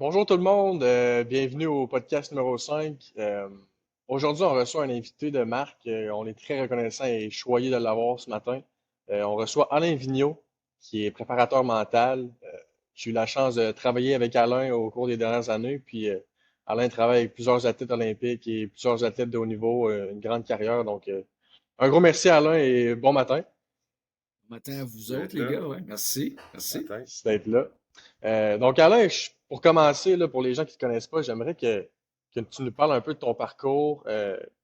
Bonjour tout le monde, bienvenue au podcast numéro 5. Aujourd'hui, on reçoit un invité de marque. On est très reconnaissant et choyé de l'avoir ce matin. On reçoit Alain Vigneault, qui est préparateur mental. J'ai eu la chance de travailler avec Alain au cours des dernières années. Puis Alain travaille avec plusieurs athlètes olympiques et plusieurs athlètes de haut niveau, une grande carrière. Donc, un gros merci Alain et bon matin. Bon matin à vous Merci autres, d'être les là. gars. Ouais, merci. Merci. Matin. Merci d'être là. Donc, Alain, pour commencer, là, pour les gens qui ne te connaissent pas, j'aimerais que tu nous parles un peu de ton parcours,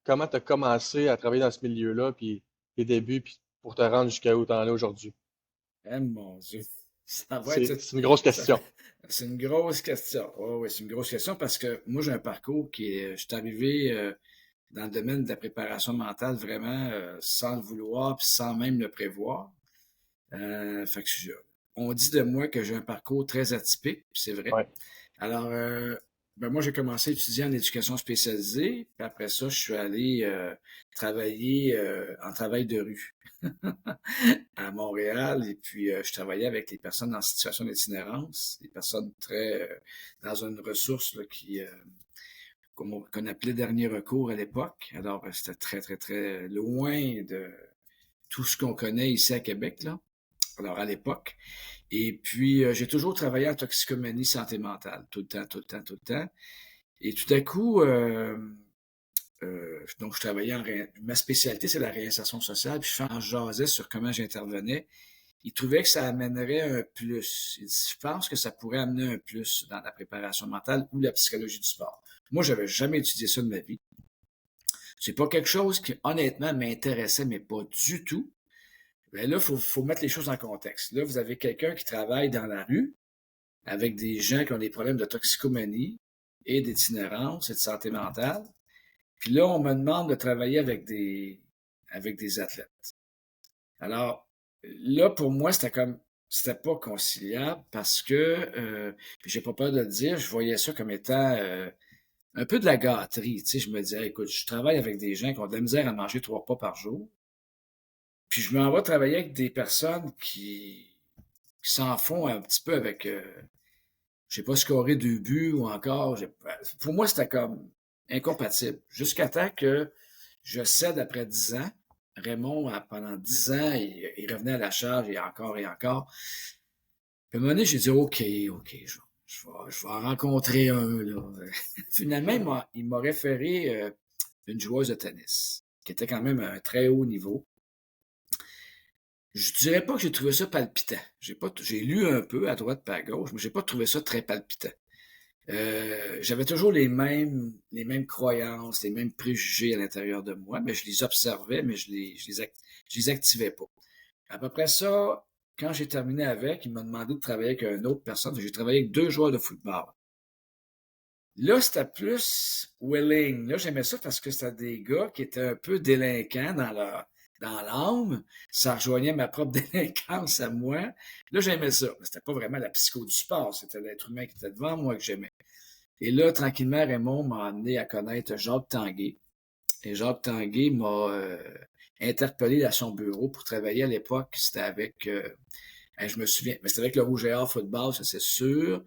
comment tu as commencé à travailler dans ce milieu-là, puis tes débuts, puis pour te rendre jusqu'à où tu en es aujourd'hui. Eh mon Dieu. Ça va C'est être. c'est une grosse ça- question. c'est une grosse question. Oui, ouais, c'est une grosse question parce que moi, j'ai un parcours je suis arrivé dans le domaine de la préparation mentale vraiment sans le vouloir puis sans même le prévoir. Fait que on dit de moi que j'ai un parcours très atypique, puis c'est vrai. Ouais. Alors, moi, j'ai commencé à étudier en éducation spécialisée, puis après ça, je suis allé travailler en travail de rue à Montréal, et puis je travaillais avec les personnes en situation d'itinérance, des personnes très dans une ressource là, qu'on appelait dernier recours à l'époque. Alors, c'était très, très, très loin de tout ce qu'on connaît ici à Québec, là. Alors, à l'époque. Et puis, j'ai toujours travaillé en toxicomanie santé mentale, tout le temps, tout le temps, tout le temps. Et tout à coup, donc je travaillais ma spécialité, c'est la réinsertion sociale, puis je jasais sur comment j'intervenais. Il trouvait que ça amènerait un plus. Il dit, je pense que ça pourrait amener un plus dans la préparation mentale ou la psychologie du sport. Moi, j'avais jamais étudié ça de ma vie. C'est pas quelque chose qui, honnêtement, m'intéressait, mais pas du tout. Ben là, faut mettre les choses en contexte. Là, vous avez quelqu'un qui travaille dans la rue, avec des gens qui ont des problèmes de toxicomanie et d'itinérance et de santé mentale. Puis là, on me demande de travailler avec des athlètes. Alors, là, pour moi, c'était pas conciliable parce que, puis j'ai pas peur de le dire, je voyais ça comme étant un peu de la gâterie. Tu sais, je me disais, écoute, je travaille avec des gens qui ont de la misère à manger 3 repas par jour, puis je m'en vais travailler avec des personnes qui s'en font un petit peu avec j'ai pas scoré 2 buts ou encore. Pour moi, c'était comme incompatible. Jusqu'à temps que je cède après 10 ans. Raymond, pendant 10 ans, il revenait à la charge et encore et encore. Puis à un moment donné, j'ai dit OK, OK, je vais en rencontrer un, là. Finalement, il m'a référé une joueuse de tennis, qui était quand même à un très haut niveau. Je dirais pas que j'ai trouvé ça palpitant. J'ai lu un peu à droite pas à gauche, mais j'ai pas trouvé ça très palpitant. J'avais toujours les mêmes croyances, les mêmes préjugés à l'intérieur de moi, mais je les observais, mais je les activais pas. À peu près ça, quand j'ai terminé avec, il m'a demandé de travailler avec une autre personne. J'ai travaillé avec 2 joueurs de football. Là, c'était plus willing. Là, j'aimais ça parce que c'était des gars qui étaient un peu délinquants dans l'âme. Ça rejoignait ma propre délinquance à moi. Là, j'aimais ça. Mais c'était pas vraiment la psycho du sport. C'était l'être humain qui était devant moi que j'aimais. Et là, tranquillement, Raymond m'a amené à connaître Jacques Tanguay. Et Jacques Tanguay m'a interpellé à son bureau pour travailler à l'époque. C'était avec, je me souviens, mais c'était avec le Rouge et Or football, ça c'est sûr.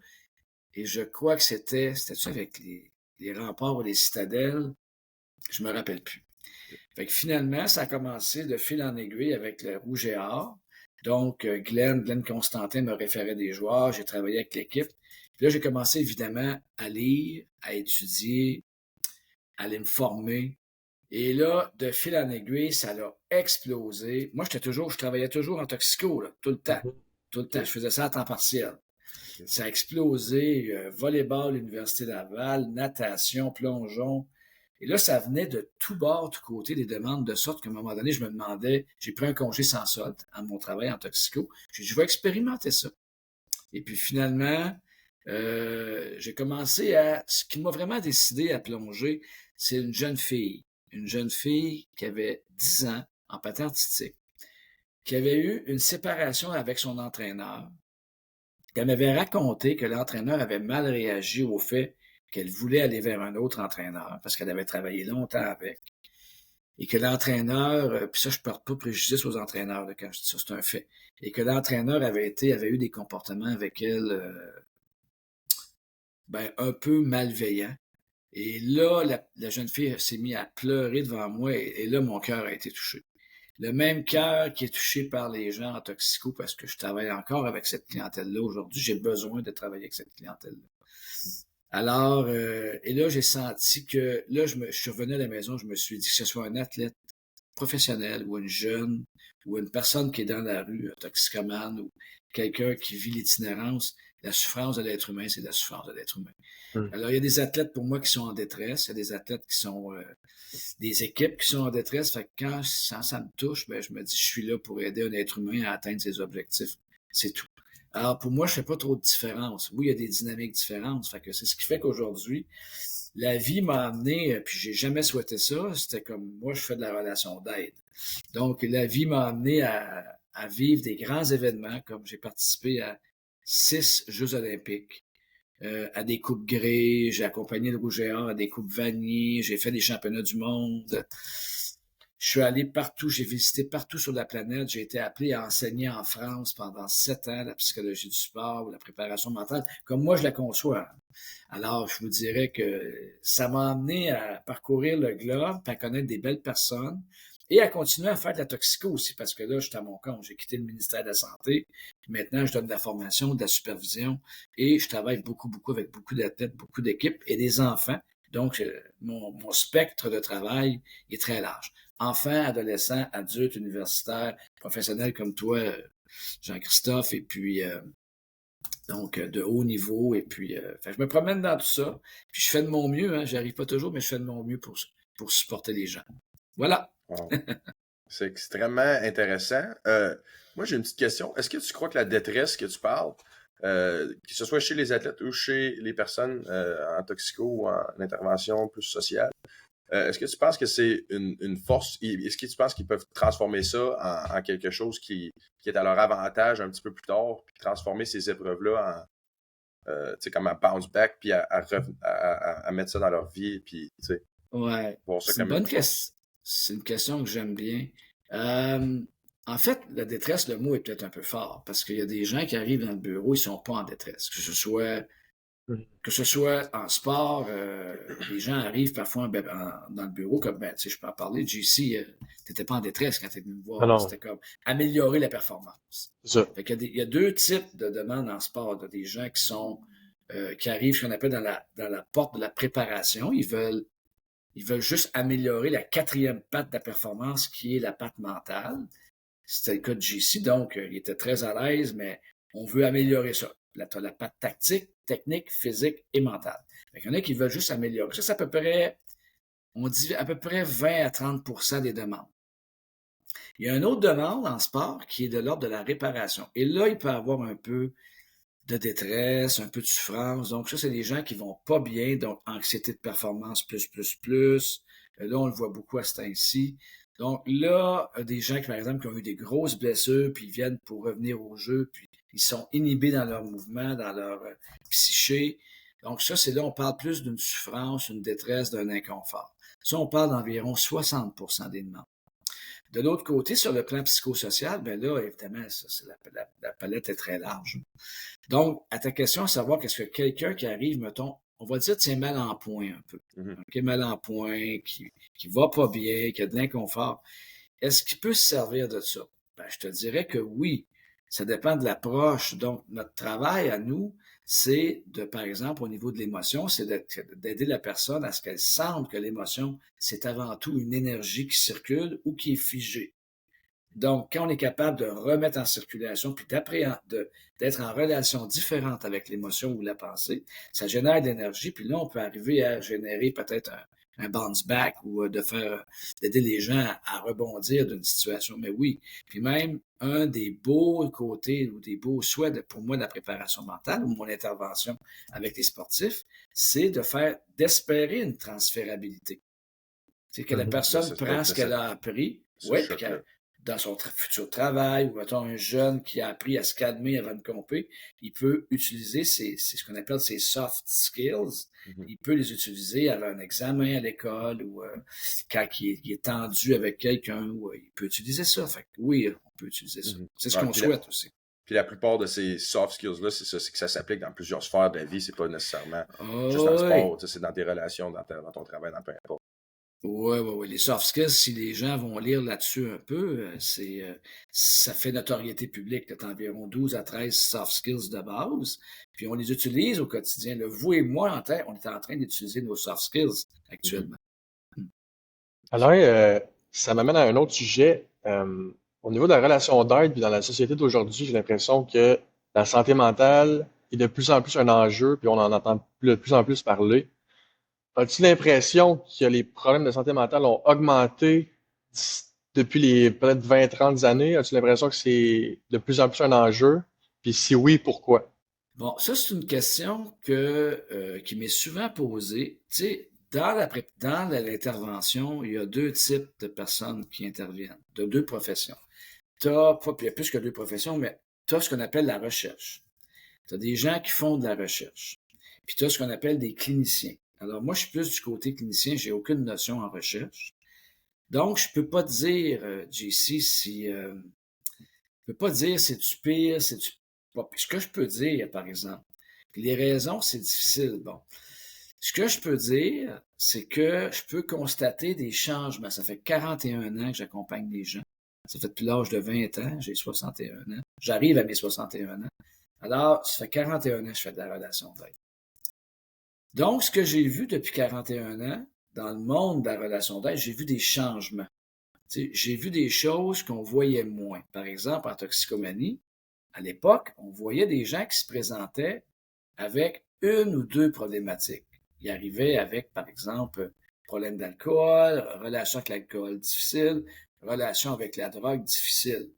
Et je crois que c'était-tu avec les remparts ou les citadelles? Je me rappelle plus. Fait que finalement, ça a commencé de fil en aiguille avec le Rouge et Or. Donc, Glenn Constantin me référait des joueurs, j'ai travaillé avec l'équipe. Puis là, j'ai commencé évidemment à lire, à étudier, à aller me former. Et là, de fil en aiguille, ça a explosé. Moi, je travaillais toujours en toxico, là, tout le temps. Mhm. Tout le temps. OK. Je faisais ça à temps partiel. OK. Ça a explosé, volleyball, Université Laval, natation, plongeon. Et là, ça venait de tout bord, tout côté, des demandes, de sorte qu'à un moment donné, je me demandais, j'ai pris un congé sans solde à mon travail en toxico. J'ai dit, je vais expérimenter ça. Et puis finalement, j'ai commencé ce qui m'a vraiment décidé à plonger, c'est une jeune fille. Une jeune fille qui avait 10 ans en patin artistique, qui avait eu une séparation avec son entraîneur, qu'elle m'avait raconté que l'entraîneur avait mal réagi au fait qu'elle voulait aller vers un autre entraîneur parce qu'elle avait travaillé longtemps avec. Et que l'entraîneur, puis ça, je ne porte pas préjudice aux entraîneurs là, quand je dis ça, c'est un fait. Et que l'entraîneur avait eu des comportements avec elle ben, un peu malveillant. Et là, la jeune fille s'est mise à pleurer devant moi et là, mon cœur a été touché. Le même cœur qui est touché par les gens en toxico parce que je travaille encore avec cette clientèle-là aujourd'hui. J'ai besoin de travailler avec cette clientèle-là. Alors, et là, j'ai senti que, là, je suis revenu à la maison, je me suis dit que ce soit un athlète professionnel ou une jeune ou une personne qui est dans la rue, un toxicomane ou quelqu'un qui vit l'itinérance, la souffrance de l'être humain, c'est la souffrance de l'être humain. Alors, il y a des athlètes pour moi qui sont en détresse, il y a des athlètes qui sont des équipes qui sont en détresse. Fait que quand ça me touche, ben, je me dis je suis là pour aider un être humain à atteindre ses objectifs. C'est tout. Alors, pour moi, je fais pas trop de différence. Oui, il y a des dynamiques différentes. Fait que c'est ce qui fait qu'aujourd'hui, la vie m'a amené, puis j'ai jamais souhaité ça. C'était comme moi, je fais de la relation d'aide. Donc, la vie m'a amené à vivre des grands événements, comme j'ai participé à 6 Jeux olympiques, à des coupes Grey, j'ai accompagné le Rouge et Or à des coupes Vanier, j'ai fait des championnats du monde. Je suis allé partout, j'ai visité partout sur la planète. J'ai été appelé à enseigner en France pendant 7 ans la psychologie du sport ou la préparation mentale, comme moi je la conçois. Alors, je vous dirais que ça m'a amené à parcourir le globe, à connaître des belles personnes et à continuer à faire de la toxico aussi, parce que là, je suis à mon compte. J'ai quitté le ministère de la Santé. Maintenant, je donne de la formation, de la supervision et je travaille beaucoup, beaucoup avec beaucoup d'athlètes, beaucoup d'équipes et des enfants. Donc, mon spectre de travail est très large. Enfants, adolescents, adultes, universitaires, professionnels comme toi, Jean-Christophe, et puis donc de haut niveau. Et puis, fait, je me promène dans tout ça. Puis je fais de mon mieux. Hein, j'arrive pas toujours, mais je fais de mon mieux pour supporter les gens. Voilà. Wow. C'est extrêmement intéressant. Moi, j'ai une petite question. Est-ce que tu crois que la détresse que tu parles, que ce soit chez les athlètes ou chez les personnes en toxico ou en intervention plus sociale, est-ce que tu penses que c'est une force? Est-ce que tu penses qu'ils peuvent transformer ça en quelque chose qui est à leur avantage un petit peu plus tard, puis transformer ces épreuves-là en comme un bounce back, puis à mettre ça dans leur vie, puis ouais. voir ça C'est une comme une bonne question. C'est une question que j'aime bien. En fait, la détresse, le mot est peut-être un peu fort, parce qu'il y a des gens qui arrivent dans le bureau, ils sont pas en détresse. Que ce soit en sport, les gens arrivent parfois dans le bureau, comme, ben, tu sais, je peux en parler, JC, t'étais pas en détresse quand t'es venu me voir. non. C'était comme améliorer la performance. C'est ça. Fait qu'il y a deux types de demandes en sport. Des gens qui arrivent, ce qu'on appelle dans la porte de la préparation. Ils veulent juste améliorer la 4e patte de la performance, qui est la patte mentale. C'était le cas de JC, donc il était très à l'aise, mais on veut améliorer ça. Tu as la patte tactique, technique, physique et mentale. Il y en a qui veulent juste améliorer. Ça, c'est à peu près, on dit à peu près 20 à 30% des demandes. Il y a une autre demande en sport qui est de l'ordre de la réparation. Et là, il peut y avoir un peu de détresse, un peu de souffrance. Donc, ça, c'est des gens qui vont pas bien, donc anxiété de performance plus. Là, on le voit beaucoup à ce temps-ci. Donc là, des gens qui, par exemple, qui ont eu des grosses blessures, puis ils viennent pour revenir au jeu, puis ils sont inhibés dans leur mouvement, dans leur psyché. Donc ça, c'est là, on parle plus d'une souffrance, une détresse, d'un inconfort. Ça, on parle d'environ 60% des demandes. De l'autre côté, sur le plan psychosocial, ben là, évidemment, la palette est très large. Donc, à ta question, à savoir qu'est-ce que quelqu'un qui arrive, mettons, on va dire, tient mal en point un peu. Okay, mal en point, qui va pas bien, qui a de l'inconfort. Est-ce qu'il peut se servir de ça? Ben, je te dirais que oui. Ça dépend de l'approche. Donc, notre travail à nous, c'est par exemple, au niveau de l'émotion, c'est d'aider la personne à ce qu'elle sente que l'émotion, c'est avant tout une énergie qui circule ou qui est figée. Donc, quand on est capable de remettre en circulation puis d'être en relation différente avec l'émotion ou la pensée, ça génère de l'énergie. Puis là, on peut arriver à générer peut-être un bounce back ou d'aider les gens à rebondir d'une situation. Mais oui, puis même un des beaux côtés ou des beaux souhaits pour moi de la préparation mentale ou mon intervention avec les sportifs, c'est d'espérer une transférabilité. C'est que la personne prend ce qu'elle a appris, puis dans son futur travail, ou mettons un jeune qui a appris à se calmer avant de compter, il peut utiliser c'est ce qu'on appelle ses soft skills. Il peut les utiliser avant un examen à l'école ou quand il est tendu avec quelqu'un, il peut utiliser ça. Fait que oui, on peut utiliser ça. C'est ce qu'on souhaite aussi. Puis la plupart de ces soft skills-là, c'est que ça s'applique dans plusieurs sphères de la vie. C'est pas nécessairement juste dans le sport. C'est dans tes relations, dans ton travail, dans peu importe. Oui. Les soft skills, si les gens vont lire là-dessus un peu, ça fait notoriété publique. Tu as environ 12 à 13 soft skills de base. Puis on les utilise au quotidien. Là, vous et moi, on est en train d'utiliser nos soft skills actuellement. Alors, ça m'amène à un autre sujet. Au niveau de la relation d'aide, puis dans la société d'aujourd'hui, j'ai l'impression que la santé mentale est de plus en plus un enjeu, puis on en entend de plus en plus parler. As-tu l'impression que les problèmes de santé mentale ont augmenté depuis les peut-être 20-30 années? As-tu l'impression que c'est de plus en plus un enjeu? Puis si oui, pourquoi? Bon, ça, c'est une question qui m'est souvent posée. Tu sais, dans l'intervention, il y a deux types de personnes qui interviennent, de deux professions. Puis il y a plus que deux professions, mais tu as ce qu'on appelle la recherche. Tu as des gens qui font de la recherche. Puis tu as ce qu'on appelle des cliniciens. Alors, moi, je suis plus du côté clinicien, j'ai aucune notion en recherche. Donc, je peux pas dire, JC, je peux pas dire c'est-tu pire, c'est-tu pas pire. Ce que je peux dire, par exemple, puis les raisons, c'est difficile. Bon. Ce que je peux dire, c'est que je peux constater des changements. Ça fait 41 ans que j'accompagne des gens. Ça fait depuis l'âge de 20 ans, j'ai 61 ans. J'arrive à mes 61 ans. Alors, ça fait 41 ans que je fais de la relation d'aide. Donc, ce que j'ai vu depuis 41 ans, dans le monde de la relation d'aide, j'ai vu des changements. J'ai vu des choses qu'on voyait moins. Par exemple, en toxicomanie, à l'époque, on voyait des gens qui se présentaient avec une ou deux problématiques. Ils arrivaient avec, par exemple, problème d'alcool, relation avec l'alcool difficile, relation avec la drogue difficile.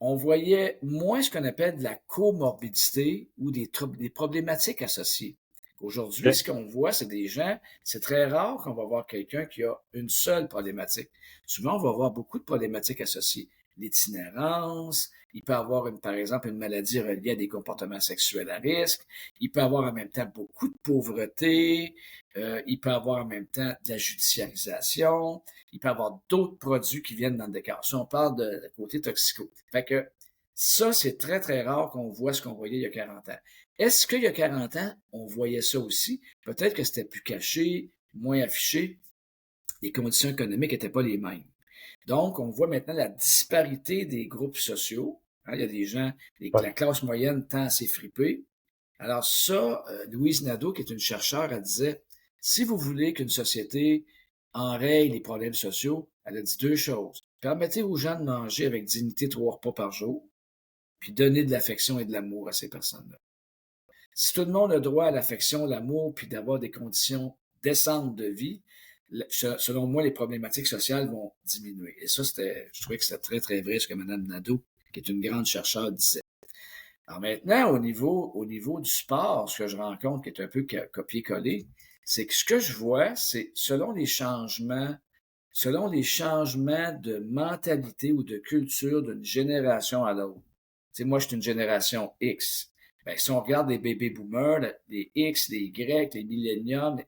On voyait moins ce qu'on appelle de la comorbidité ou des problématiques associées. Aujourd'hui, ce qu'on voit, c'est des gens, c'est très rare qu'on va voir quelqu'un qui a une seule problématique. Souvent, on va avoir beaucoup de problématiques associées. L'itinérance, il peut avoir, par exemple, une maladie reliée à des comportements sexuels à risque, il peut avoir en même temps beaucoup de pauvreté, il peut avoir en même temps de la judiciarisation, il peut avoir d'autres produits qui viennent dans le décor. Si on parle de côté toxico. Fait que ça, c'est très, très rare qu'on voit ce qu'on voyait il y a 40 ans. Est-ce qu'il y a 40 ans, on voyait ça aussi? Peut-être que c'était plus caché, moins affiché. Les conditions économiques n'étaient pas les mêmes. Donc, on voit maintenant la disparité des groupes sociaux. Il y a des gens, la classe moyenne tend à s'effriper. Alors ça, Louise Nadeau, qui est une chercheure, elle disait, si vous voulez qu'une société enraye les problèmes sociaux, elle a dit deux choses. Permettez aux gens de manger avec dignité 3 repas par jour, puis donner de l'affection et de l'amour à ces personnes-là. Si tout le monde a droit à l'affection, l'amour, puis d'avoir des conditions décentes de vie, selon moi, les problématiques sociales vont diminuer. Et ça, je trouvais que c'était très, très vrai ce que Mme Nadeau, qui est une grande chercheure, disait. Alors maintenant, au niveau du sport, ce que je rencontre, qui est un peu copier-coller, c'est que ce que je vois, c'est selon les changements de mentalité ou de culture d'une génération à l'autre. Tu sais, moi, je suis une génération X. Ben, si on regarde les baby boomers, les X, les Y, les milléniums,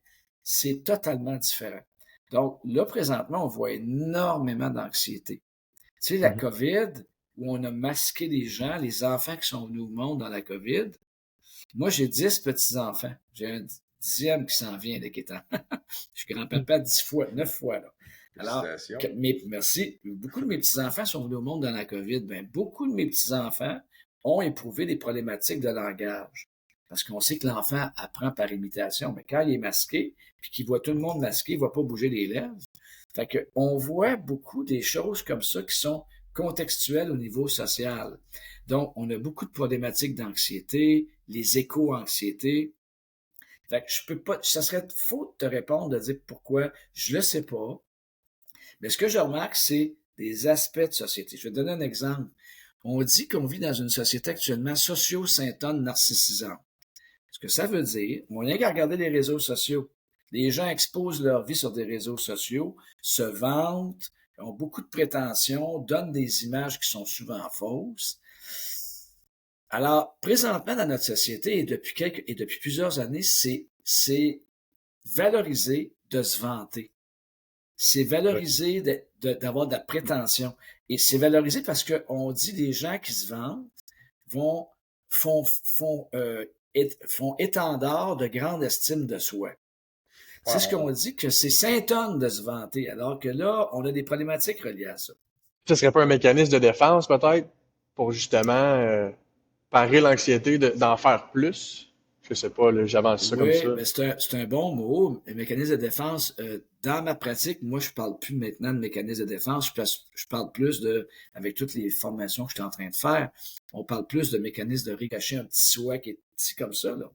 c'est totalement différent. Donc, là, présentement, on voit énormément d'anxiété. Tu sais, la COVID, où on a masqué les gens, les enfants qui sont venus au monde dans la COVID. Moi, j'ai 10 petits-enfants. J'ai un 10e qui s'en vient, là, qui est je suis grand-papa 9 fois, là. Alors, merci. Beaucoup de mes petits-enfants sont venus au monde dans la COVID. Ben, beaucoup de mes petits-enfants ont éprouvé des problématiques de langage. Parce qu'on sait que l'enfant apprend par imitation. Mais quand il est masqué, puis qu'il voit tout le monde masqué, il ne va pas bouger les lèvres. Fait que, on voit beaucoup des choses comme ça qui sont contextuelles au niveau social. Donc, on a beaucoup de problématiques d'anxiété, les éco-anxiétés. Fait que je peux pas, ça serait faux de te répondre, de dire pourquoi, je le sais pas. Mais ce que je remarque, c'est des aspects de société. Je vais te donner un exemple. On dit qu'on vit dans une société actuellement socio-synthone narcissisante. Ce que ça veut dire, on n'a qu'à regarder les réseaux sociaux. Les gens exposent leur vie sur des réseaux sociaux, se vantent, ont beaucoup de prétentions, donnent des images qui sont souvent fausses. Alors, présentement dans notre société, et depuis plusieurs années, c'est valorisé de se vanter. C'est valorisé d'avoir de la prétention. Et c'est valorisé parce qu'on dit des gens qui se vantent, font étendard de grande estime de soi. C'est ce qu'on dit que c'est Saint-Anne de se vanter, alors que là, on a des problématiques reliées à ça. Ce serait pas un mécanisme de défense, peut-être, pour justement parer l'anxiété d'en faire plus? Je sais pas, là, j'avance ça comme Oui, ça. mais c'est un bon mot, un mécanisme de défense. Dans ma pratique, moi, je parle plus maintenant de mécanisme de défense, je parle plus avec toutes les formations que je suis en train de faire, on parle plus de mécanisme de ricochet, un petit souhait qui est petit comme ça, là.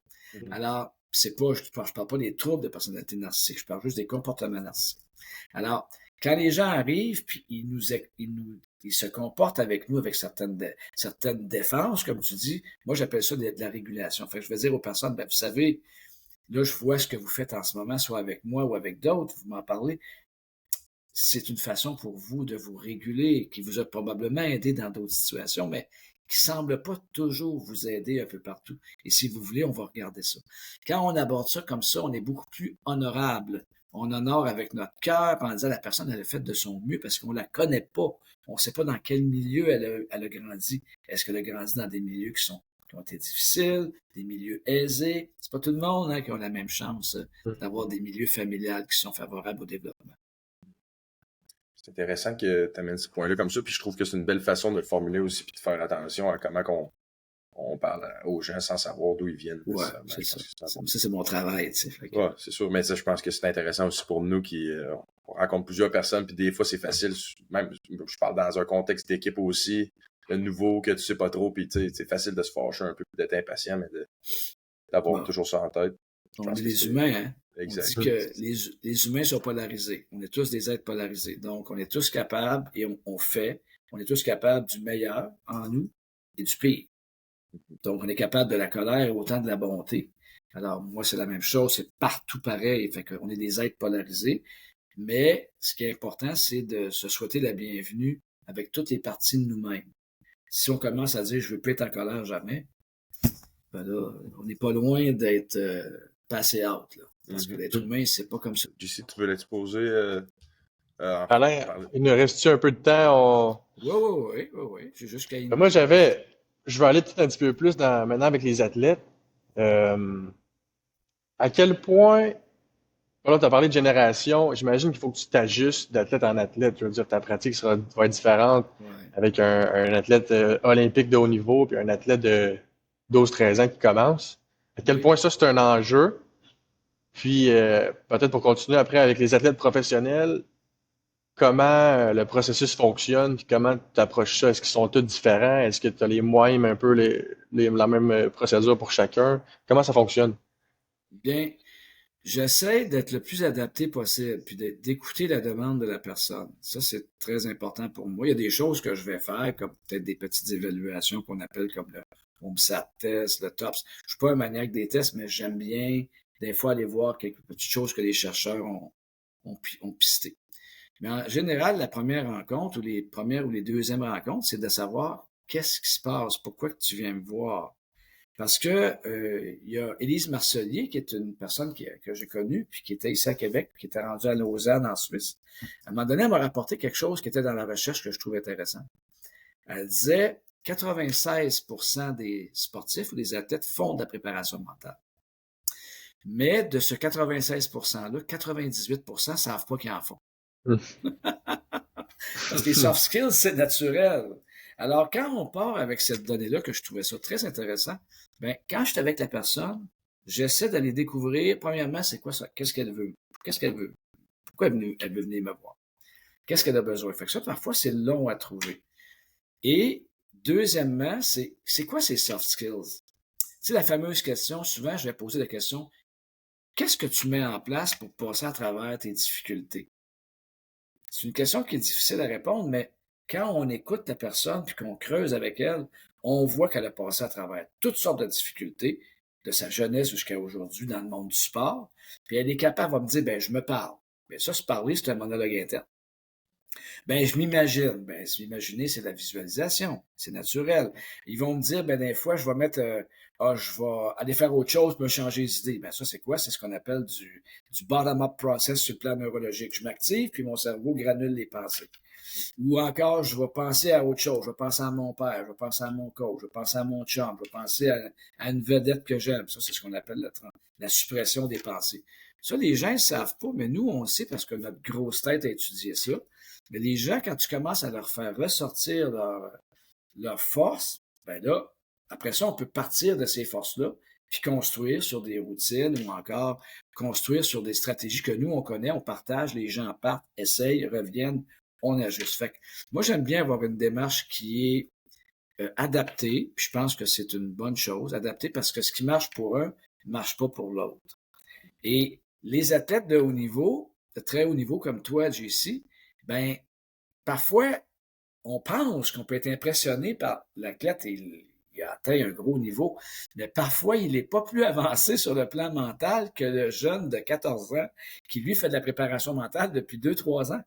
Alors, c'est pas, je parle pas des troubles de personnalité narcissique, je parle juste des comportements narcissiques. Alors, quand les gens arrivent, puis ils se comportent avec nous avec certaines défenses, comme tu dis, moi j'appelle ça de la régulation. Fait que je vais dire aux personnes, ben, vous savez, là je vois ce que vous faites en ce moment, soit avec moi ou avec d'autres, vous m'en parlez. C'est une façon pour vous de vous réguler, qui vous a probablement aidé dans d'autres situations, mais qui semble pas toujours vous aider un peu partout. Et si vous voulez, on va regarder ça. Quand on aborde ça comme ça, on est beaucoup plus honorable. On honore avec notre cœur en disant la personne elle a fait de son mieux parce qu'on la connaît pas. On ne sait pas dans quel milieu elle a grandi. Est-ce qu'elle a grandi dans des milieux qui ont été difficiles, des milieux aisés? C'est pas tout le monde qui a la même chance d'avoir des milieux familiales qui sont favorables au développement. C'est intéressant que tu amènes ce point-là comme ça, puis je trouve que c'est une belle façon de le formuler aussi, puis de faire attention à comment on parle aux gens sans savoir d'où ils viennent. Ouais, c'est ça. Ça, c'est mon travail, tu sais. Ouais, c'est sûr, mais ça, je pense que c'est intéressant aussi pour nous qui on rencontre plusieurs personnes, puis des fois, c'est facile, même, je parle dans un contexte d'équipe aussi, le nouveau que tu sais pas trop, puis tu sais, c'est facile de se fâcher un peu, d'être impatient, mais d'avoir toujours ça en tête. On est des humains, hein? Exact. On dit que les humains sont polarisés. On est tous des êtres polarisés. Donc, on est tous capables et on est tous capables du meilleur en nous et du pire. Donc, on est capable de la colère et autant de la bonté. Alors, moi, c'est la même chose. C'est partout pareil. Fait qu'on est des êtres polarisés. Mais ce qui est important, c'est de se souhaiter la bienvenue avec toutes les parties de nous-mêmes. Si on commence à dire « je veux pas être en colère jamais », ben là, on n'est pas loin d'être passé out, là. Parce que l'être humain, c'est pas comme ça. JC, tu veux l'exposer? Alain, il nous reste-tu un peu de temps? Oui. J'ai juste qu'à Moi, je vais aller peut-être un petit peu plus maintenant avec les athlètes. À quel point, là, tu as parlé de génération, j'imagine qu'il faut que tu t'ajustes d'athlète en athlète. Je veux dire, ta pratique va être différente avec un athlète olympique de haut niveau puis un athlète de 12-13 ans qui commence. À quel point ça, c'est un enjeu? Puis, peut-être pour continuer après avec les athlètes professionnels, comment le processus fonctionne, puis comment tu approches ça? Est-ce qu'ils sont tous différents? Est-ce que tu as les moyens, un peu la même procédure pour chacun? Comment ça fonctionne? Bien, j'essaie d'être le plus adapté possible, puis d'écouter la demande de la personne. Ça, c'est très important pour moi. Il y a des choses que je vais faire, comme peut-être des petites évaluations qu'on appelle comme le OMSAT test, le TOPS. Je suis pas un maniaque des tests, mais j'aime bien des fois aller voir quelques petites choses que les chercheurs ont pistées. Mais en général, la première rencontre ou les premières ou les deuxièmes rencontres, c'est de savoir qu'est-ce qui se passe, pourquoi que tu viens me voir. Parce que il y a Élise Marcelier, qui est une personne que j'ai connue, puis qui était ici à Québec, puis qui était rendue à Lausanne, en Suisse. À un moment donné, elle m'a rapporté quelque chose qui était dans la recherche que je trouvais intéressant. Elle disait 96% des sportifs ou des athlètes font de la préparation mentale. Mais de ce 96%-là, 98% ne savent pas qu'ils en font. Parce que les soft skills, c'est naturel. Alors, quand on part avec cette donnée-là, que je trouvais ça très intéressant, ben, quand je suis avec la personne, j'essaie d'aller découvrir, premièrement, c'est quoi ça? Qu'est-ce qu'elle veut? Qu'est-ce qu'elle veut? Pourquoi elle veut venir me voir? Qu'est-ce qu'elle a besoin? Fait que ça, parfois, c'est long à trouver. Et, deuxièmement, c'est quoi ces soft skills? C'est la fameuse question, souvent, je vais poser la question, qu'est-ce que tu mets en place pour passer à travers tes difficultés? C'est une question qui est difficile à répondre, mais quand on écoute la personne puis qu'on creuse avec elle, on voit qu'elle a passé à travers toutes sortes de difficultés, de sa jeunesse jusqu'à aujourd'hui dans le monde du sport. Puis elle est capable de me dire, ben je me parle. Mais ça, se parler, c'est un monologue interne. Ben, je m'imagine. Ben, s'imaginer, c'est la visualisation. C'est naturel. Ils vont me dire, ben, des fois, je vais mettre, je vais aller faire autre chose pour me changer d'idée. Ben, ça, c'est quoi? C'est ce qu'on appelle du bottom-up process sur le plan neurologique. Je m'active, puis mon cerveau granule les pensées. Ou encore, je vais penser à autre chose. Je vais penser à mon père, je vais penser à mon coach, je vais penser à mon chum, je vais penser à une vedette que j'aime. Ça, c'est ce qu'on appelle la suppression des pensées. Ça, les gens ne savent pas, mais nous, on le sait parce que notre grosse tête a étudié ça. Mais les gens, quand tu commences à leur faire ressortir leur force, ben là, après ça, on peut partir de ces forces-là, puis construire sur des routines ou encore construire sur des stratégies que nous, on connaît, on partage, les gens partent, essayent, reviennent, on ajuste. Fait que moi, j'aime bien avoir une démarche qui est adaptée, puis je pense que c'est une bonne chose, adaptée parce que ce qui marche pour un ne marche pas pour l'autre. Et les athlètes de haut niveau, de très haut niveau comme toi, JC, ben, parfois, on pense qu'on peut être impressionné par l'athlète et il a atteint un gros niveau, mais parfois, il n'est pas plus avancé sur le plan mental que le jeune de 14 ans qui, lui, fait de la préparation mentale depuis 2-3 ans.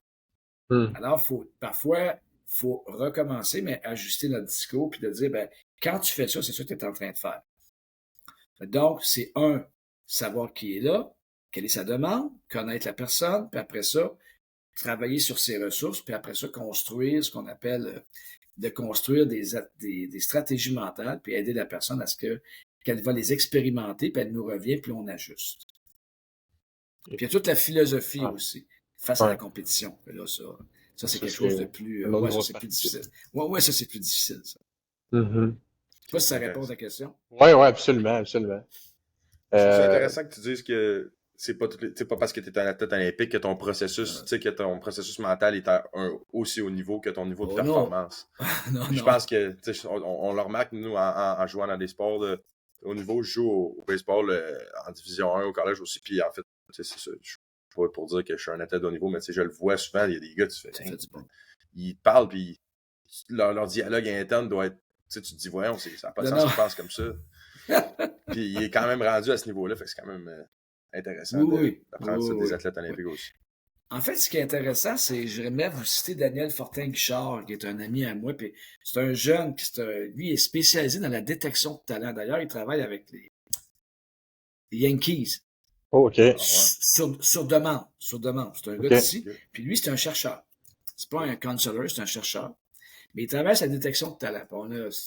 Alors, parfois, faut recommencer, mais ajuster notre discours puis de dire, ben, quand tu fais ça, c'est ça que tu es en train de faire. Donc, c'est savoir qui est là, quelle est sa demande, connaître la personne, puis après ça, travailler sur ses ressources, puis après ça, construire ce qu'on appelle de construire des stratégies mentales, puis aider la personne à ce qu'elle va les expérimenter, puis elle nous revient, puis on ajuste. Puis il y a toute la philosophie aussi, face à la compétition. Là, ça c'est quelque chose de plus... ouais, ça, c'est plus difficile. Ouais, ça, c'est plus difficile, ça. Je sais pas si ça répond à ta question. Oui, absolument, absolument. C'est intéressant que tu dises que c'est pas parce que tu es un athlète olympique que ton processus, que ton processus mental est aussi haut niveau que ton niveau de performance. Je pense que on le remarque, nous, en jouant dans des sports de haut niveau. Je joue au baseball en division 1 au collège aussi, puis en fait, c'est ça. Je suis pas pour dire que je suis un athlète de haut niveau, mais je le vois souvent, il y a des gars, ils parlent, puis leur dialogue interne doit être, tu te dis, voyons, ça n'a pas de sens qu'ils pensent comme ça. Puis il est quand même rendu à ce niveau-là, fait que c'est quand même intéressant d'apprendre ça des athlètes olympiques aussi. En fait, ce qui est intéressant, c'est, j'aimerais vous citer Daniel Fortin-Guichard, qui est un ami à moi, puis c'est un jeune qui, lui, est spécialisé dans la détection de talent. D'ailleurs, il travaille avec les Yankees. Oh, OK. Sur demande. C'est un gars d'ici. Puis lui, c'est un chercheur. C'est pas un counselor, c'est un chercheur. Mais il travaille sur la détection de talent.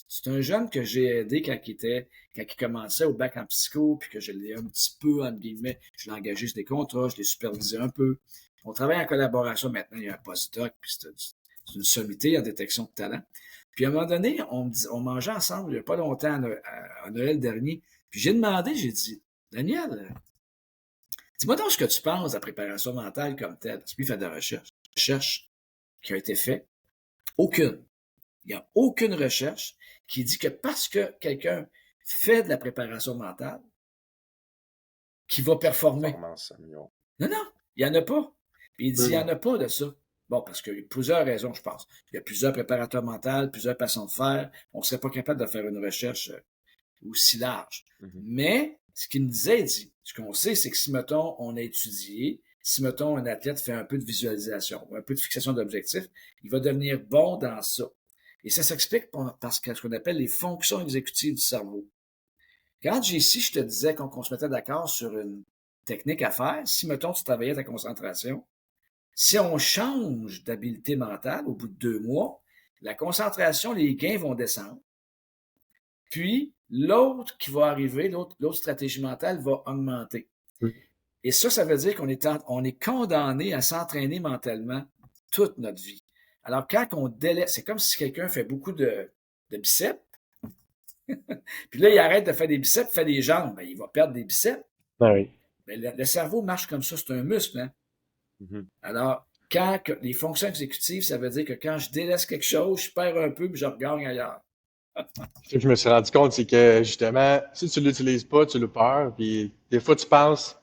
C'est un jeune que j'ai aidé quand il commençait au bac en psycho, puis que je l'ai un petit peu, entre guillemets, je l'ai engagé sur des contrats, je l'ai supervisé un peu. On travaille en collaboration maintenant. Il y a un postdoc, puis c'est une sommité en détection de talent. Puis à un moment donné, on mangeait ensemble il n'y a pas longtemps, à Noël dernier. Puis j'ai dit, Daniel, dis-moi donc ce que tu penses de la préparation mentale comme telle. Parce qu'il fait de la recherche qui a été faite. Aucune. Il n'y a aucune recherche qui dit que parce que quelqu'un fait de la préparation mentale, qu'il va performer. Non, il n'y en a pas. Puis il dit, il n'y en a pas de ça. Bon, parce qu'il y a plusieurs raisons, je pense. Il y a plusieurs préparateurs mentaux, plusieurs façons de faire. On ne serait pas capable de faire une recherche aussi large. Mais, ce qu'il me disait, il dit, ce qu'on sait, c'est que si, mettons, on a étudié, si, mettons, un athlète fait un peu de visualisation, un peu de fixation d'objectifs, il va devenir bon dans ça. Et ça s'explique parce que ce qu'on appelle les fonctions exécutives du cerveau. Quand JC, je te disais qu'on se mettait d'accord sur une technique à faire, si, mettons, tu travaillais ta concentration, si on change d'habileté mentale au bout de 2 mois, la concentration, les gains vont descendre. Puis, l'autre qui va arriver, l'autre stratégie mentale va augmenter. Et ça veut dire qu'on est condamné à s'entraîner mentalement toute notre vie. Alors, quand on délaisse, c'est comme si quelqu'un fait beaucoup de biceps, puis là, il arrête de faire des biceps, fait des jambes, ben, il va perdre des biceps. Oui. Mais le cerveau marche comme ça, c'est un muscle. Hein? Alors, les fonctions exécutives, ça veut dire que quand je délaisse quelque chose, je perds un peu, puis je regagne ailleurs. Ce que je me suis rendu compte, c'est que justement, si tu l'utilises pas, tu le perds, puis des fois, tu penses,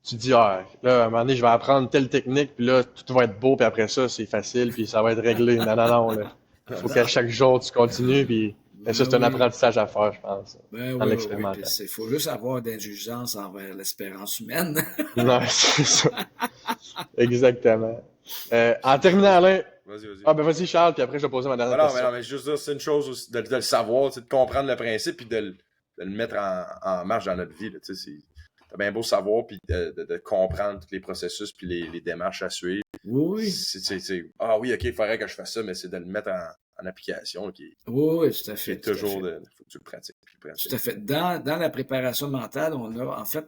tu te dis, là, à un moment donné, je vais apprendre telle technique, puis là, tout va être beau, puis après ça, c'est facile, puis ça va être réglé. Non, là. Il faut qu'à chaque jour, tu continues, puis ça, c'est un apprentissage à faire, je pense, en expérimentant. Il faut juste avoir d'indulgence envers l'espérance humaine. Non, c'est ça. Exactement. En terminant, Alain, Vas-y. ah ben vas-y Charles, puis après je vais poser ma dernière Ah question. mais juste dire, c'est une chose aussi de le savoir, de comprendre le principe puis de le mettre en marche dans notre vie. C'est bien beau savoir puis de comprendre tous les processus puis les démarches à suivre. Oui. Ah oui, ok, il faudrait que je fasse ça, mais c'est de le mettre en application Oui, tout à fait. toujours, faut que tu le pratiques. Tout à fait. Dans la préparation mentale,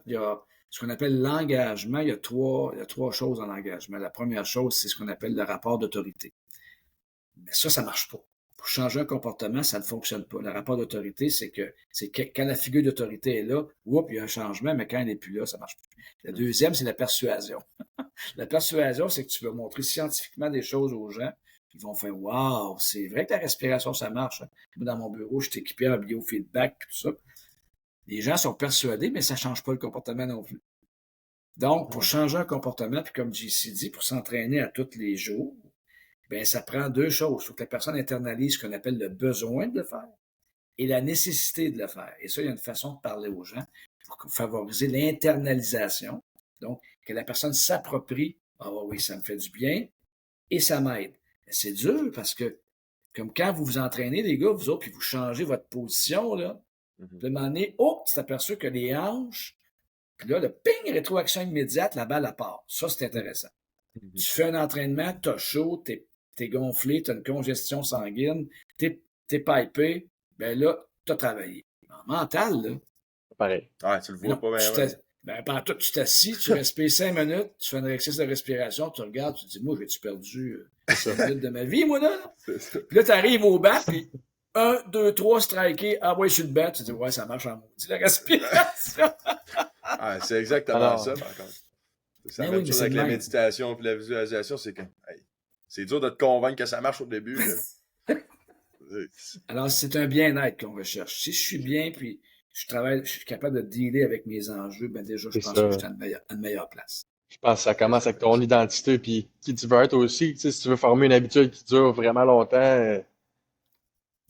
il y a ce qu'on appelle l'engagement. Il y a trois choses dans l'engagement. La première chose, c'est ce qu'on appelle le rapport d'autorité. Mais ça marche pas. Pour changer un comportement, ça ne fonctionne pas. Le rapport d'autorité, c'est que quand la figure d'autorité est là, il y a un changement, mais quand elle n'est plus là, ça marche plus. La deuxième, c'est la persuasion. La persuasion, c'est que tu vas montrer scientifiquement des choses aux gens. Ils vont faire waouh, c'est vrai que la respiration, ça marche. Moi, dans mon bureau, je suis équipé en biofeedback et tout ça. Les gens sont persuadés, mais ça ne change pas le comportement non plus. Donc, pour changer un comportement, puis comme JC dit, pour s'entraîner à tous les jours, bien, ça prend deux choses. Il faut que la personne internalise ce qu'on appelle le besoin de le faire et la nécessité de le faire. Et ça, il y a une façon de parler aux gens pour favoriser l'internalisation. Donc, que la personne s'approprie, ah oui, ça me fait du bien et ça m'aide. C'est dur parce que, comme quand vous vous entraînez, les gars, vous autres, puis vous changez votre position, là, puis à un moment donné, tu t'aperçois que les hanches, puis là, le ping, rétroaction immédiate, la balle à part. Ça, c'est intéressant. Tu fais un entraînement, t'as chaud, t'es gonflé, t'as une congestion sanguine, t'es pipé, ben là, t'as travaillé. En mental, là. Pareil. Ouais, tu le vois pas bien. Pendant tout, tu t'assis, tu respires 5 minutes, tu fais un exercice de respiration, tu regardes, tu te dis, moi, j'ai-tu perdu 5 minutes de ma vie, moi, là? Puis là, t'arrives au banc, puis 1, 2, 3, striké, ah ouais, je suis le banc, tu te dis, ouais, ça marche en maudit, la respiration. C'est exactement ça, par contre. C'est la même chose avec la méditation et la visualisation, c'est que c'est dur de te convaincre que ça marche au début. Alors, c'est un bien-être qu'on recherche. Si je suis bien, puis je suis capable de dealer avec mes enjeux, ben déjà, je pense que je suis à une meilleure place. Je pense que ça commence avec ton identité, puis qui tu veux être aussi. Tu sais, si tu veux former une habitude qui dure vraiment longtemps,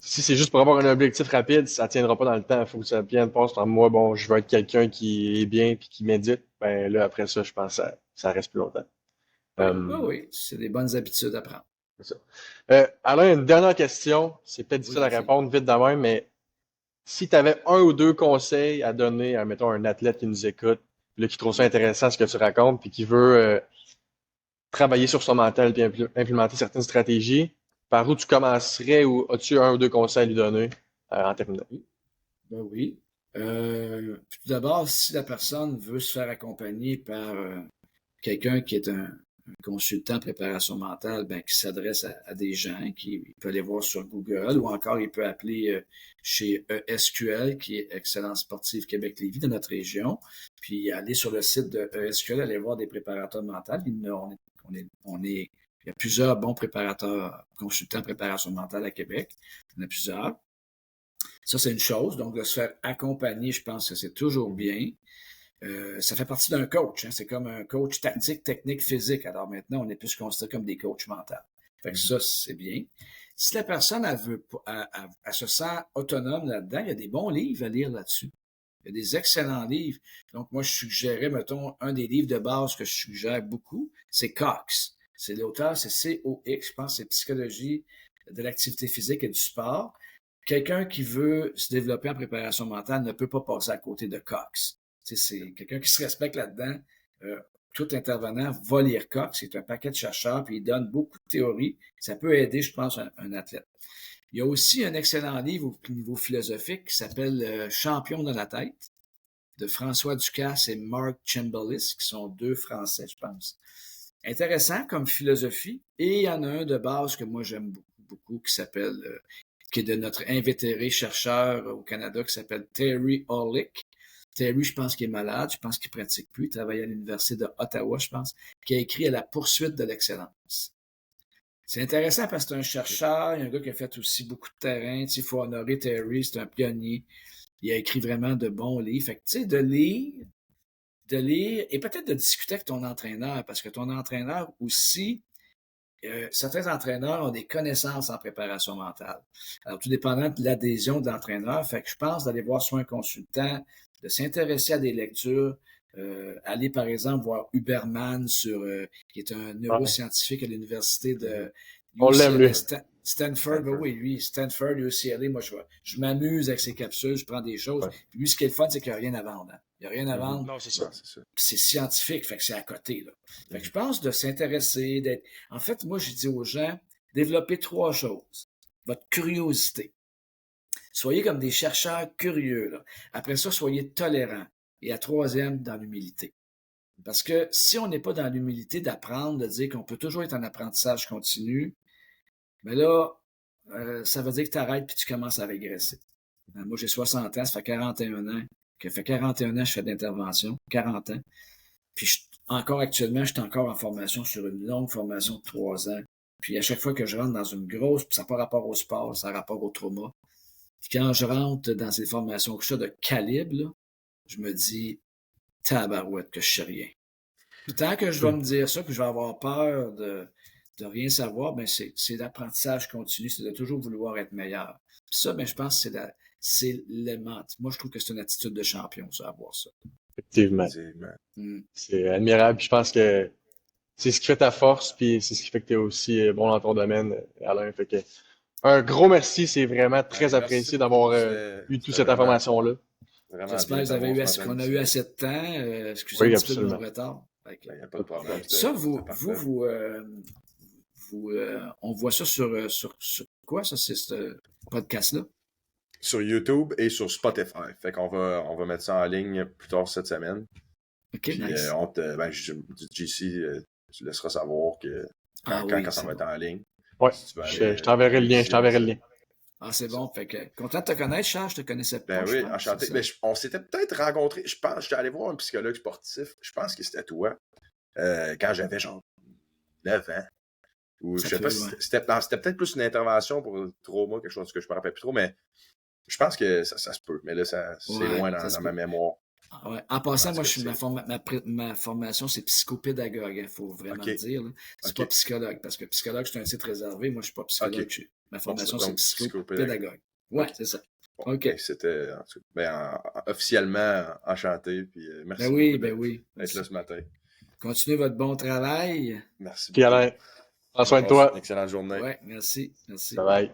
si c'est juste pour avoir un objectif rapide, ça tiendra pas dans le temps. Il faut que ça vienne passe en moi, bon, je veux être quelqu'un qui est bien puis qui médite. Ben là, après ça, je pense que ça reste plus longtemps. Oui, c'est des bonnes habitudes à prendre. C'est ça. Alain, une dernière question. C'est peut-être difficile à répondre vite de même, mais si tu avais un ou deux conseils à donner à, mettons, un athlète qui nous écoute, là, qui trouve ça intéressant ce que tu racontes, puis qui veut travailler sur son mental et implémenter certaines stratégies, par où tu commencerais ou as-tu un ou deux conseils à lui donner en terminant? Ben oui. Tout d'abord, si la personne veut se faire accompagner par quelqu'un qui est un consultant en préparation mentale, ben, qui s'adresse à des gens, il peut aller voir sur Google ou encore il peut appeler chez ESQL, qui est Excellence Sportive Québec-Lévis de notre région, puis aller sur le site de ESQL, aller voir des préparateurs mentaux. Il y a plusieurs bons préparateurs, consultants en préparation mentale à Québec. Il y en a plusieurs. Ça, c'est une chose. Donc, de se faire accompagner, je pense que c'est toujours bien. Ça fait partie d'un coach. Hein. C'est comme un coach tactique, technique, physique. Alors maintenant, on est plus considéré comme des coachs mentaux. Fait que ça, c'est bien. Si la personne elle se sent autonome là-dedans, il y a des bons livres à lire là-dessus. Il y a des excellents livres. Donc, moi, je suggérais, mettons, un des livres de base que je suggère beaucoup, c'est Cox. C'est l'auteur, c'est C-O-X, je pense, c'est Psychologie de l'activité physique et du sport. Quelqu'un qui veut se développer en préparation mentale ne peut pas passer à côté de Cox. C'est quelqu'un qui se respecte là-dedans. Tout intervenant va lire Cox. C'est un paquet de chercheurs, puis il donne beaucoup de théories. Ça peut aider, je pense, un athlète. Il y a aussi un excellent livre au niveau philosophique qui s'appelle Champion dans la tête, de François Ducasse et Mark Chamberlain, qui sont deux Français, je pense. Intéressant comme philosophie. Et il y en a un de base que moi j'aime beaucoup, qui est de notre invétéré chercheur au Canada, qui s'appelle Terry Orlick. Terry, je pense qu'il est malade, je pense qu'il pratique plus. Il travaille à l'Université d'Ottawa, je pense, qui a écrit « À la poursuite de l'excellence ». C'est intéressant parce que c'est un chercheur, il y a un gars qui a fait aussi beaucoup de terrain. Il faut honorer Terry, c'est un pionnier. Il a écrit vraiment de bons livres. Fait que, tu sais, de lire et peut-être de discuter avec ton entraîneur, parce que ton entraîneur aussi, certains entraîneurs ont des connaissances en préparation mentale. Alors, tout dépendant de l'adhésion de l'entraîneur, fait que je pense d'aller voir soit un consultant, de s'intéresser à des lectures, Aller, par exemple, voir Huberman qui est un neuroscientifique à l'université de On l'aime, lui. Stanford. Ben oui, lui, Stanford, UCLA. Moi, je m'amuse avec ses capsules, je prends des choses. Ouais. Puis lui, ce qui est le fun, c'est qu'il n'y a rien à vendre. Hein. Il n'y a rien à vendre. Non, c'est ça. Non, c'est ça. Puis c'est scientifique, fait que c'est à côté. Là. Fait que je pense de s'intéresser, d'être. En fait, moi, je dis aux gens, développez 3 choses. Votre curiosité. Soyez comme des chercheurs curieux. Là. Après ça, soyez tolérants. Et la 3e, dans l'humilité. Parce que si on n'est pas dans l'humilité d'apprendre, de dire qu'on peut toujours être en apprentissage continu, mais là, ça veut dire que tu arrêtes puis tu commences à régresser. Moi, j'ai 60 ans, ça fait 41 ans. Ça fait 41 ans que je fais d'intervention, 40 ans. Puis encore actuellement, je suis encore en formation sur une longue formation de 3 ans. Puis à chaque fois que je rentre dans une grosse, puis ça n'a pas rapport au sport, ça a rapport au trauma. Puis quand je rentre dans ces formations de calibre, là, je me dis, tabarouette que je sais rien. Puis tant que je vais me dire ça, puis je vais avoir peur de rien savoir, ben c'est l'apprentissage continu, c'est de toujours vouloir être meilleur. Puis ça, ben je pense que c'est l'aimant. Moi, je trouve que c'est une attitude de champion, ça, avoir ça. Effectivement. C'est admirable. Je pense que c'est ce qui fait ta force, puis c'est ce qui fait que tu es aussi bon dans ton domaine, Alain. Fait que un gros merci, c'est vraiment très apprécié d'avoir eu toute cette information-là. J'espère que vous avez eu qu'on a eu assez de temps. Excusez un petit peu de mon retard. Il n'y a pas de problème. Ça, on voit ça sur quoi, ça, c'est ce podcast-là? Sur YouTube et sur Spotify. Fait qu'on va mettre ça en ligne plus tard cette semaine. OK, puis, nice. JC, tu laisseras savoir que quand ça va être en ligne. Ouais, je t'enverrai le lien. Ah, c'est bon. Fait que, content de te connaître, Charles. Je te connaissais pas. Ben oui, enchanté. Mais on s'était peut-être rencontrés. Je pense, j'étais allé voir un psychologue sportif. Je pense que c'était toi. Quand j'avais genre 9 ans. Ou je sais pas si c'était peut-être plus une intervention pour le trauma, quelque chose que je me rappelle plus trop, mais je pense que ça se peut. Mais là, c'est loin dans ma mémoire. Ouais. En passant, moi, ma formation, c'est psychopédagogue, il faut vraiment le dire. C'est pas psychologue, parce que psychologue, c'est un titre réservé. Moi, je suis pas psychologue. Ma formation, c'est psychopédagogue. Ouais, c'est ça. Bon, OK. C'était officiellement enchanté. Puis merci beaucoup d'être là ce matin. Continuez votre bon travail. Merci. Puis Alain, prends soin de toi. Excellente journée. Ouais, merci. Bye bye.